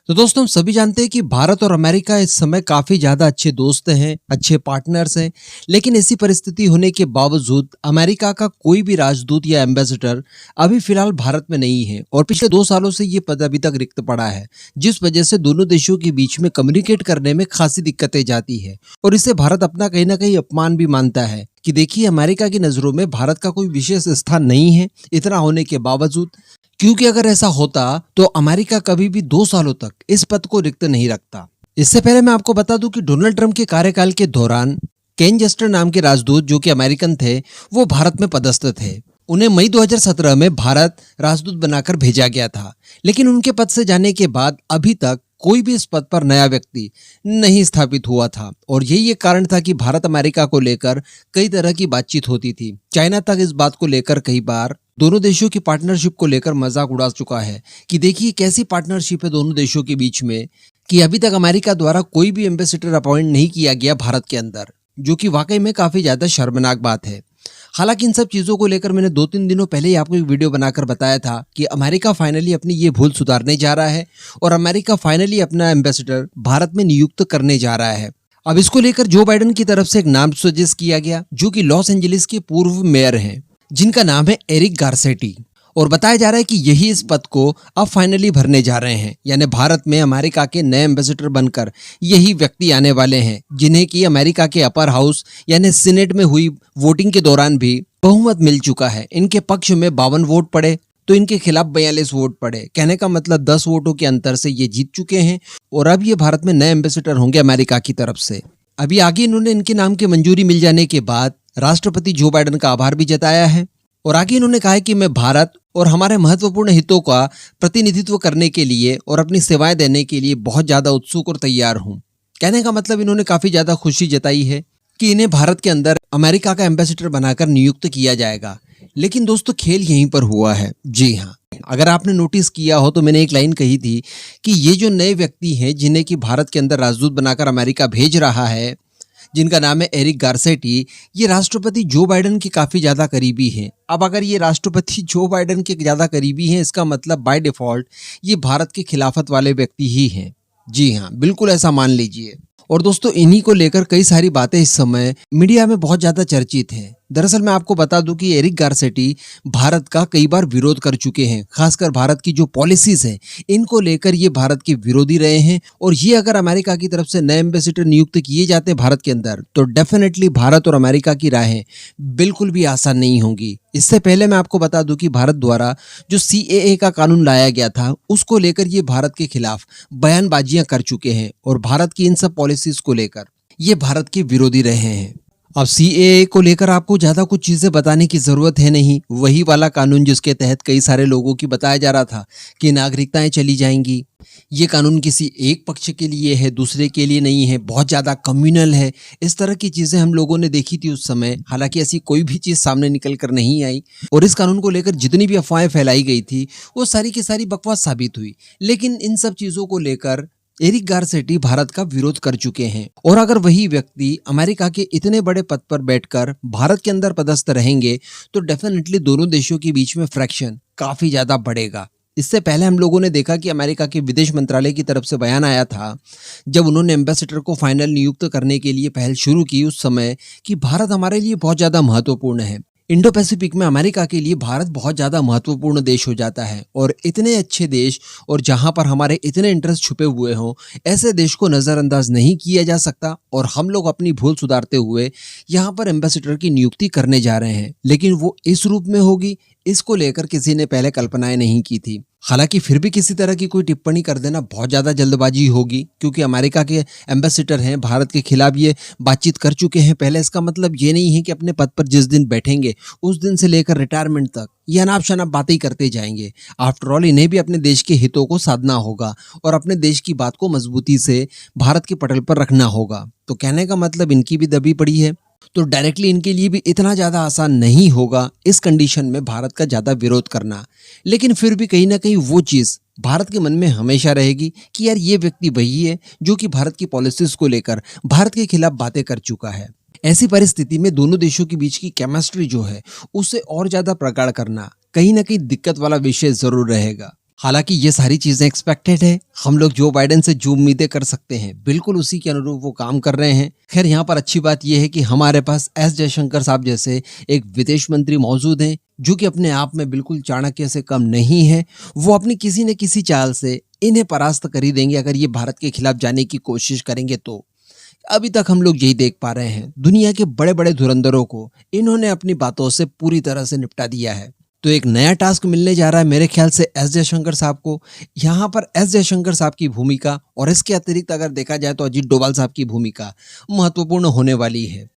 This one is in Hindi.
तो दोस्तों हम सभी जानते हैं कि भारत और अमेरिका इस समय काफी ज्यादा अच्छे दोस्त हैं, अच्छे पार्टनर्स हैं। लेकिन ऐसी परिस्थिति होने के बावजूद अमेरिका का कोई भी राजदूत या एम्बेसडर अभी फिलहाल भारत में नहीं है और पिछले 2 सालों से ये पद अभी तक रिक्त पड़ा है, जिस वजह से दोनों देशों के बीच में कम्युनिकेट करने में खासी दिक्कतें जाती है। और इसे भारत अपना कहीं ना कहीं अपमान भी मानता है कि देखिए, अमेरिका की नजरों में भारत का कोई विशेष स्थान नहीं है इतना होने के बावजूद। क्योंकि अगर ऐसा होता तो अमेरिका कभी भी 2 सालों तक इस पद को रिक्त नहीं रखता। इससे पहले मैं आपको बता दूं कि डोनाल्ड ट्रंप के कार्यकाल के दौरान केन जेस्टर नाम के राजदूत, जो कि अमेरिकन थे, वो भारत में पदस्थ थे। उन्हें मई 2017 में भारत राजदूत बनाकर भेजा गया था। लेकिन उनके पद से जाने के बाद अभी तक कोई भी इस पद पर नया व्यक्ति नहीं स्थापित हुआ था और यही एक कारण था कि भारत अमेरिका को लेकर कई तरह की बातचीत होती थी। चाइना तक इस बात को लेकर कई बार दोनों देशों की पार्टनरशिप को लेकर मजाक उड़ा चुका है कि देखिए कैसी पार्टनरशिप है दोनों देशों के बीच में, कि अभी तक अमेरिका द्वारा कोई भी एम्बेसडर अपॉइंट नहीं किया गया भारत के अंदर, जो कि वाकई में काफी ज्यादा शर्मनाक बात है। हालांकि इन सब चीजों को लेकर मैंने 2-3 दिनों पहले ही आपको एक वीडियो बनाकर बताया था कि अमेरिका फाइनली अपनी ये भूल सुधारने जा रहा है और अमेरिका फाइनली अपना एम्बेसडर भारत में नियुक्त करने जा रहा है। अब इसको लेकर जो बाइडेन की तरफ से एक नाम सजेस्ट किया गया, जो कि लॉस एंजलिस के पूर्व मेयर हैं, जिनका नाम है एरिक गारसेटी। और बताया जा रहा है कि यही इस पद को अब फाइनली भरने जा रहे हैं, यानी भारत में अमेरिका के नए एम्बेसडर बनकर यही व्यक्ति आने वाले हैं, जिन्हें कि अमेरिका के अपर हाउस यानी सीनेट में हुई वोटिंग के दौरान भी बहुमत मिल चुका है। इनके पक्ष में 52 वोट पड़े तो इनके खिलाफ 42 वोट पड़े। कहने का मतलब 10 वोटों के अंतर से ये जीत चुके हैं और अब ये भारत में नए एम्बेसडर होंगे अमेरिका की तरफ से। अभी आगे इन्होंने इनके नाम की मंजूरी मिल जाने के बाद राष्ट्रपति जो बाइडेन का आभार भी जताया है और आगे इन्होंने कहा है कि मैं भारत और हमारे महत्वपूर्ण हितों का प्रतिनिधित्व करने के लिए और अपनी सेवाएं देने के लिए बहुत ज्यादा उत्सुक और तैयार हूं। कहने का मतलब इन्होंने काफी ज्यादा खुशी जताई है कि इन्हें भारत के अंदर अमेरिका का एम्बेसडर बनाकर नियुक्त किया जाएगा। लेकिन दोस्तों, खेल यहीं पर हुआ है। जी हाँ, अगर आपने नोटिस किया हो तो मैंने एक लाइन कही थी कि ये जो नए व्यक्ति हैं जिन्हें कि भारत के अंदर राजदूत बनाकर अमेरिका भेज रहा है, जिनका नाम है एरिक गारसेटी, ये राष्ट्रपति जो बाइडेन के काफी ज्यादा करीबी हैं। अब अगर ये राष्ट्रपति जो बाइडेन के ज्यादा करीबी हैं, इसका मतलब बाय डिफॉल्ट ये भारत के खिलाफत वाले व्यक्ति ही हैं। जी हाँ, बिल्कुल ऐसा मान लीजिए। और दोस्तों, इन्हीं को लेकर कई सारी बातें इस समय मीडिया में बहुत ज्यादा चर्चित हैं। दरअसल मैं आपको बता दूं कि एरिक गारसेटी भारत का कई बार विरोध कर चुके हैं, खासकर भारत की जो पॉलिसीज हैं इनको लेकर ये भारत के विरोधी रहे हैं। और ये अगर अमेरिका की तरफ से नए एम्बेसडर नियुक्त किए जाते हैं भारत के अंदर, तो डेफिनेटली भारत और अमेरिका की राहें बिल्कुल भी आसान नहीं होंगी। इससे पहले मैं आपको बता दूं कि भारत द्वारा जो CAA का कानून लाया गया था, उसको लेकर ये भारत के खिलाफ बयानबाजियां कर चुके हैं और भारत की इन सब पॉलिसीज को लेकर ये भारत के विरोधी रहे हैं। अब CAA को लेकर आपको ज्यादा कुछ चीजें बताने की जरूरत है नहीं। वही वाला कानून जिसके तहत कई सारे लोगों की बताया जा रहा था कि नागरिकताएं चली जाएंगी। ये कानून किसी एक पक्ष के लिए है, दूसरे के लिए नहीं है, बहुत ज्यादा कम्युनल है। इस तरह की चीजें हम लोगों ने देखी थी उस समय। हालांकि ऐसी कोई भी चीज सामने निकल कर नहीं आई और इस कानून को लेकर जितनी भी अफवाहें फैलाई गई थी वो सारी की सारी बकवास साबित हुई। लेकिन इन सब चीजों को लेकर एरिक गारसेटी भारत का विरोध कर चुके हैं और अगर वही व्यक्ति अमेरिका के इतने बड़े पद पर बैठकर भारत के अंदर पदस्थ रहेंगे तो डेफिनेटली दोनों देशों के बीच में फ्रैक्शन काफी ज्यादा बढ़ेगा। इससे पहले हम लोगों ने देखा कि अमेरिका के विदेश मंत्रालय की तरफ से बयान आया था जब उन्होंने एम्बेसडर को फाइनल नियुक्त करने के लिए पहल शुरू की उस समय, कि भारत हमारे लिए बहुत ज्यादा महत्वपूर्ण है। इंडो पैसिफिक में अमेरिका के लिए भारत बहुत ज्यादा महत्वपूर्ण देश हो जाता है और इतने अच्छे देश और जहां पर हमारे इतने इंटरेस्ट छुपे हुए हों, ऐसे देश को नजरअंदाज नहीं किया जा सकता। और हम लोग अपनी भूल सुधारते हुए यहाँ पर एम्बेसडर की नियुक्ति करने जा रहे हैं, लेकिन वो इस रूप में होगी, इसको लेकर किसी ने पहले कल्पनाएं नहीं की थी। हालांकि फिर भी किसी तरह की कोई टिप्पणी कर देना बहुत ज्यादा जल्दबाजी होगी, क्योंकि अमेरिका के एम्बेसडर हैं, भारत के खिलाफ ये बातचीत कर चुके हैं पहले। इसका मतलब ये नहीं है कि अपने पद पर जिस दिन बैठेंगे उस दिन से लेकर रिटायरमेंट तक ये अनाप शनाप बातें ही करते जाएंगे। आफ्टर ऑल इन्हें भी अपने देश के हितों को साधना होगा और अपने देश की बात को मजबूती से भारत के पटल पर रखना होगा। तो कहने का मतलब इनकी भी दबी पड़ी है, तो डायरेक्टली इनके लिए भी इतना ज्यादा आसान नहीं होगा इस कंडीशन में भारत का ज्यादा विरोध करना। लेकिन फिर भी कहीं ना कहीं वो चीज भारत के मन में हमेशा रहेगी कि यार ये व्यक्ति वही है जो कि भारत की पॉलिसीज को लेकर भारत के खिलाफ बातें कर चुका है। ऐसी परिस्थिति में दोनों देशों के बीच की केमिस्ट्री जो है उसे और ज्यादा प्रगाढ़ करना कहीं ना कहीं दिक्कत वाला विषय जरूर रहेगा। हालांकि ये सारी चीजें एक्सपेक्टेड है। हम लोग जो बाइडेन से जो उम्मीदें कर सकते हैं बिल्कुल उसी के अनुरूप वो काम कर रहे हैं। खैर यहाँ पर अच्छी बात यह है कि हमारे पास एस जयशंकर साहब जैसे एक विदेश मंत्री मौजूद हैं जो कि अपने आप में बिल्कुल चाणक्य से कम नहीं है। वो अपनी किसी न किसी चाल से इन्हें परास्त कर ही देंगे अगर ये भारत के खिलाफ जाने की कोशिश करेंगे तो। अभी तक हम लोग यही देख पा रहे हैं, दुनिया के बड़े बड़े धुरंधरों को इन्होंने अपनी बातों से पूरी तरह से निपटा दिया है। तो एक नया टास्क मिलने जा रहा है मेरे ख्याल से एस जयशंकर साहब को। यहाँ पर एस जयशंकर साहब की भूमिका और इसके अतिरिक्त अगर देखा जाए तो अजीत डोभाल साहब की भूमिका महत्वपूर्ण होने वाली है।